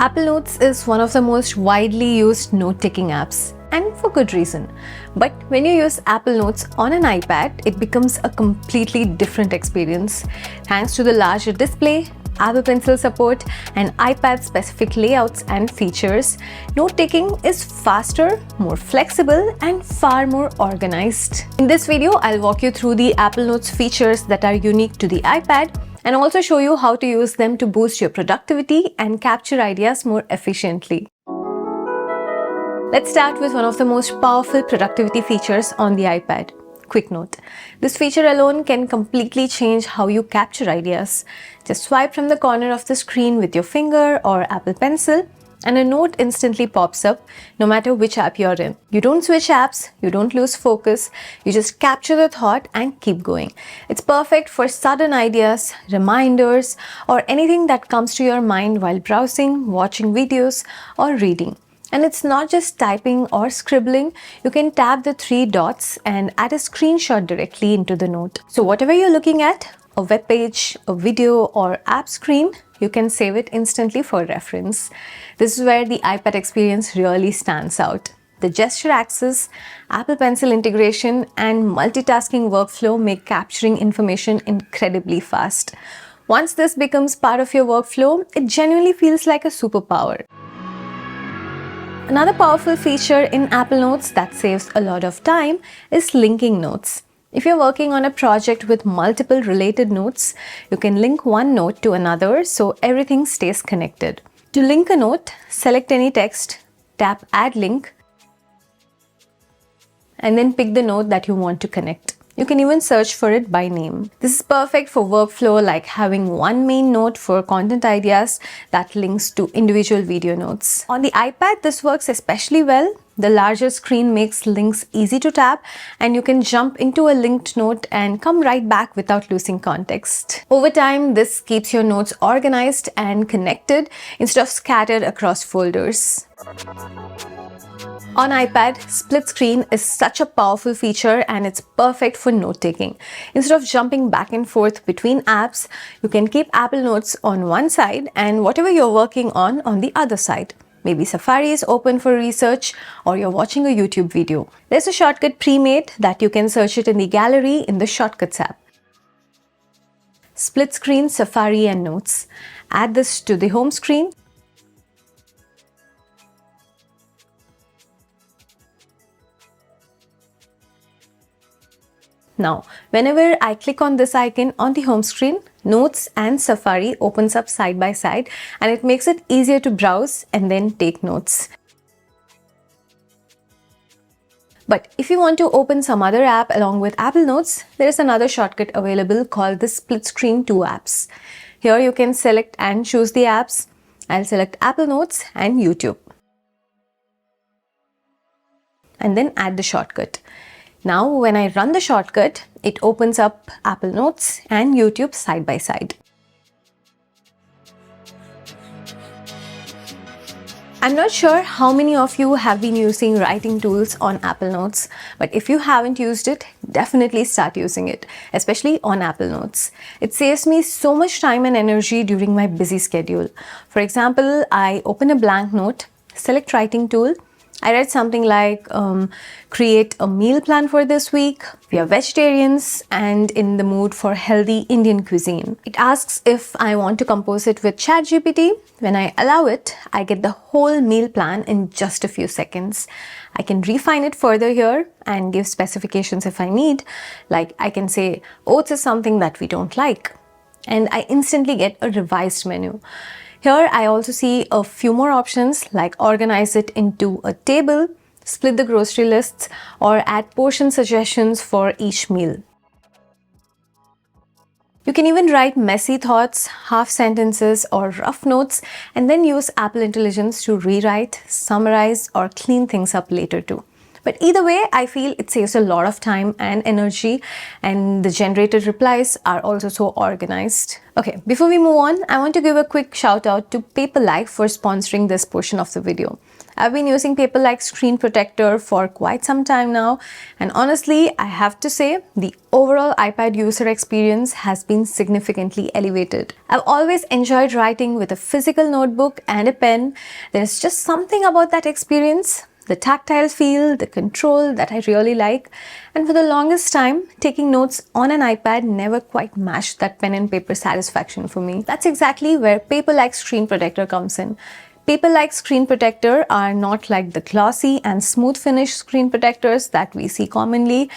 Apple Notes is one of the most widely used note-taking apps, and for good reason. But when you use Apple Notes on an iPad, it becomes a completely different experience. Thanks to the larger display, Apple Pencil support, and iPad-specific layouts and features, note-taking is faster, more flexible, and far more organized. In this video, I'll walk you through the Apple Notes features that are unique to the iPad, and also show you how to use them to boost your productivity and capture ideas more efficiently. Let's start with one of the most powerful productivity features on the iPad, Quick Note. This feature alone can completely change how you capture ideas. Just swipe from the corner of the screen with your finger or Apple Pencil, and a note instantly pops up no matter which app you're in. You don't switch apps, you don't lose focus, you just capture the thought and keep going. It's perfect for sudden ideas, reminders, or anything that comes to your mind while browsing, watching videos, or reading. And it's not just typing or scribbling. You can tap the three dots and add a screenshot directly into the note. So whatever you're looking at, a web page, a video, or app screen, you can save it instantly for reference. This is where the iPad experience really stands out. The gesture access, Apple Pencil integration, and multitasking workflow make capturing information incredibly fast. Once this becomes part of your workflow, it genuinely feels like a superpower. Another powerful feature in Apple Notes that saves a lot of time is linking notes. If you're working on a project with multiple related notes, you can link one note to another so everything stays connected. To link a note, select any text, tap Add Link, and then pick the note that you want to connect. You can even search for it by name. This is perfect for workflow, like having one main note for content ideas that links to individual video notes. On the iPad, this works especially well. The larger screen makes links easy to tap, and you can jump into a linked note and come right back without losing context. Over time, this keeps your notes organized and connected instead of scattered across folders. On iPad, split screen is such a powerful feature, and it's perfect for note-taking. Instead of jumping back and forth between apps, you can keep Apple Notes on one side and whatever you're working on the other side. Maybe Safari is open for research, or you're watching a YouTube video. There's a shortcut pre-made that you can search it in the gallery in the Shortcuts app. Split screen, Safari, and Notes. Add this to the home screen. Now, whenever I click on this icon on the home screen, Notes and Safari opens up side by side, and it makes it easier to browse and then take notes. But if you want to open some other app along with Apple Notes, there is another shortcut available called the Split Screen 2 apps. Here you can select and choose the apps. I'll select Apple Notes and YouTube, and then add the shortcut. Now, when I run the shortcut, it opens up Apple Notes and YouTube side by side. I'm not sure how many of you have been using writing tools on Apple Notes, but if you haven't used it, definitely start using it, especially on Apple Notes. It saves me so much time and energy during my busy schedule. For example, I open a blank note, select writing tool. I write something like, create a meal plan for this week. We are vegetarians and in the mood for healthy Indian cuisine. It asks if I want to compose it with ChatGPT. When I allow it, I get the whole meal plan in just a few seconds. I can refine it further here and give specifications if I need. Like I can say, oats is something that we don't like. And I instantly get a revised menu. Here I also see a few more options, like organize it into a table, split the grocery lists, or add portion suggestions for each meal. You can even write messy thoughts, half sentences, or rough notes, and then use Apple Intelligence to rewrite, summarize, or clean things up later too. But either way, I feel it saves a lot of time and energy, and the generated replies are also so organized. Okay, before we move on, I want to give a quick shout out to Paperlike for sponsoring this portion of the video. I've been using Paperlike Screen Protector for quite some time now, and honestly, I have to say the overall iPad user experience has been significantly elevated. I've always enjoyed writing with a physical notebook and a pen. There's just something about that experience, the tactile feel, the control that I really like. And for the longest time, taking notes on an iPad never quite matched that pen and paper satisfaction for me. That's exactly where Paperlike Screen Protector comes in. Paperlike Screen Protector are not like the glossy and smooth finish screen protectors that we see commonly,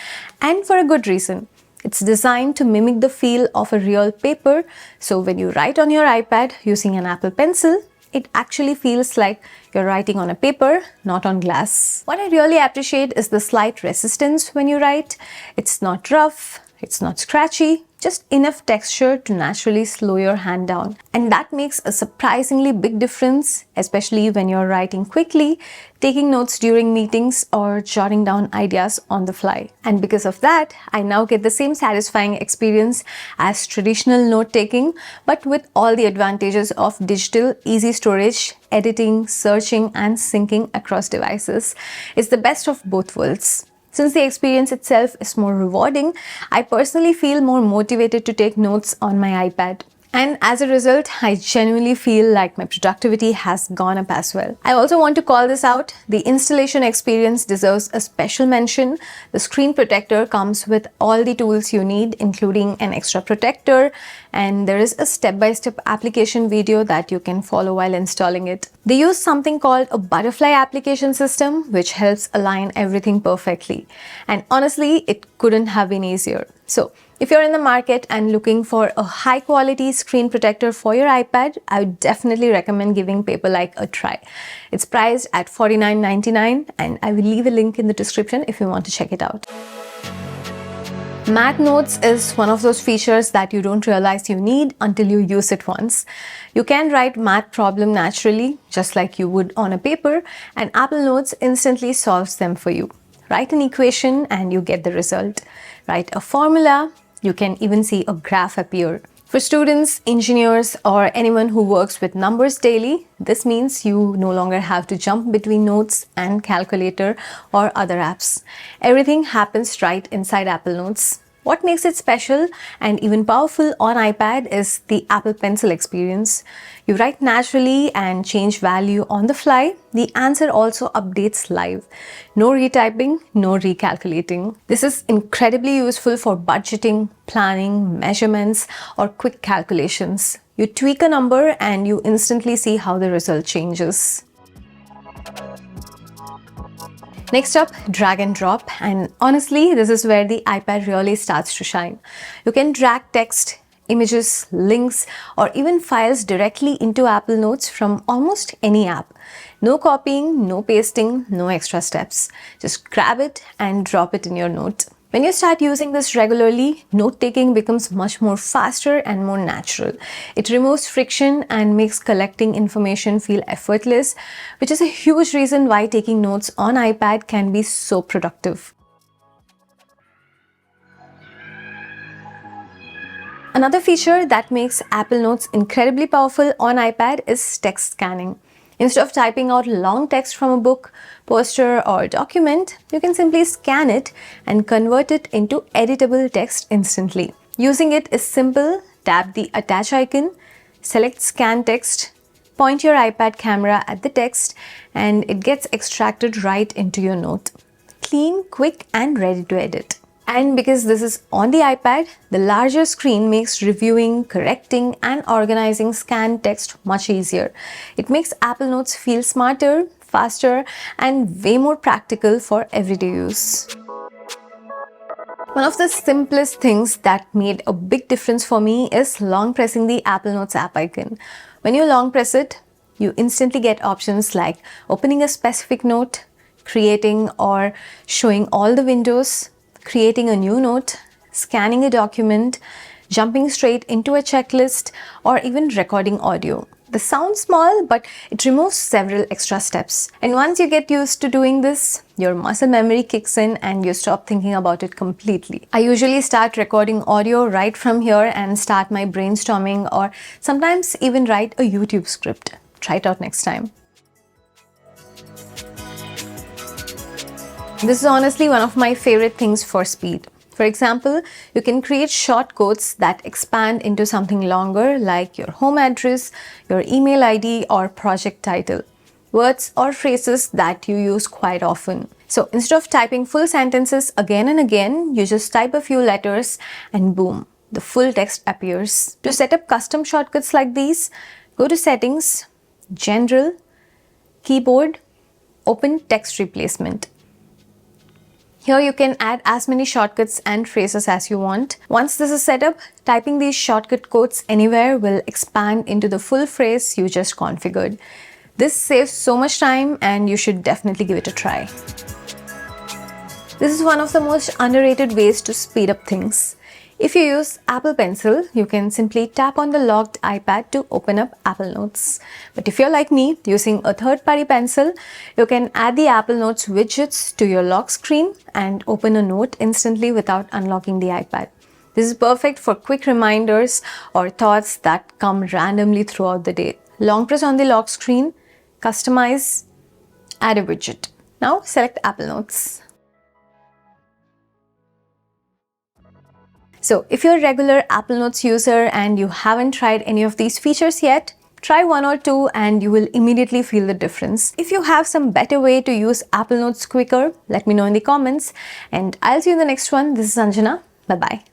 and for a good reason. It's designed to mimic the feel of a real paper, so when you write on your iPad using an Apple Pencil, it actually feels like you're writing on a paper, not on glass. What I really appreciate is the slight resistance when you write. It's not rough, it's not scratchy, just enough texture to naturally slow your hand down. And that makes a surprisingly big difference, especially when you're writing quickly, taking notes during meetings, or jotting down ideas on the fly. And because of that, I now get the same satisfying experience as traditional note-taking, but with all the advantages of digital, easy storage, editing, searching, and syncing across devices. It's the best of both worlds. Since the experience itself is more rewarding, I personally feel more motivated to take notes on my iPad. And as a result, I genuinely feel like my productivity has gone up as well. I also want to call this out. The installation experience deserves a special mention. The screen protector comes with all the tools you need, including an extra protector, and there is a step-by-step application video that you can follow while installing it. They use something called a butterfly application system, which helps align everything perfectly. And honestly, it couldn't have been easier. So, if you're in the market and looking for a high-quality screen protector for your iPad, I would definitely recommend giving Paperlike a try. It's priced at $49.99, and I will leave a link in the description if you want to check it out. Math Notes is one of those features that you don't realize you need until you use it once. You can write math problem naturally, just like you would on a paper, and Apple Notes instantly solves them for you. Write an equation and you get the result. Write a formula, you can even see a graph appear. For students, engineers, or anyone who works with numbers daily, this means you no longer have to jump between notes and calculator or other apps. Everything happens right inside Apple Notes. What makes it special and even powerful on iPad is the Apple Pencil experience. You write naturally and change value on the fly. The answer also updates live. No retyping, no recalculating. This is incredibly useful for budgeting, planning, measurements, or quick calculations. You tweak a number and you instantly see how the result changes. Next up, drag and drop, and honestly, this is where the iPad really starts to shine. You can drag text, images, links, or even files directly into Apple Notes from almost any app. No copying, no pasting, no extra steps. Just grab it and drop it in your note. When you start using this regularly, note-taking becomes much more faster and more natural. It removes friction and makes collecting information feel effortless, which is a huge reason why taking notes on iPad can be so productive. Another feature that makes Apple Notes incredibly powerful on iPad is text scanning. Instead of typing out long text from a book, poster, or document, you can simply scan it and convert it into editable text instantly. Using it is simple. Tap the attach icon, select scan text, point your iPad camera at the text, and it gets extracted right into your note. Clean, quick, and ready to edit. And because this is on the iPad, the larger screen makes reviewing, correcting, and organizing scanned text much easier. It makes Apple Notes feel smarter, faster, and way more practical for everyday use. One of the simplest things that made a big difference for me is long pressing the Apple Notes app icon. When you long press it, you instantly get options like opening a specific note, creating or showing all the windows, creating a new note, scanning a document, jumping straight into a checklist, or even recording audio. This sounds small, but it removes several extra steps. And once you get used to doing this, your muscle memory kicks in and you stop thinking about it completely. I usually start recording audio right from here and start my brainstorming, or sometimes even write a YouTube script. Try it out next time. This is honestly one of my favorite things for speed. For example, you can create short codes that expand into something longer, like your home address, your email ID, or project title. Words or phrases that you use quite often. So instead of typing full sentences again and again, you just type a few letters and boom, the full text appears. To set up custom shortcuts like these, go to Settings, General, Keyboard, open Text Replacement. Here you can add as many shortcuts and phrases as you want. Once this is set up, typing these shortcut codes anywhere will expand into the full phrase you just configured. This saves so much time and you should definitely give it a try. This is one of the most underrated ways to speed up things. If you use Apple Pencil, you can simply tap on the locked iPad to open up Apple Notes. But if you're like me, using a third-party pencil, you can add the Apple Notes widgets to your lock screen and open a note instantly without unlocking the iPad. This is perfect for quick reminders or thoughts that come randomly throughout the day. Long press on the lock screen, customize, add a widget. Now select Apple Notes. So if you're a regular Apple Notes user and you haven't tried any of these features yet, try one or two and you will immediately feel the difference. If you have some better way to use Apple Notes quicker, let me know in the comments, and I'll see you in the next one. This is Anjana. Bye-bye.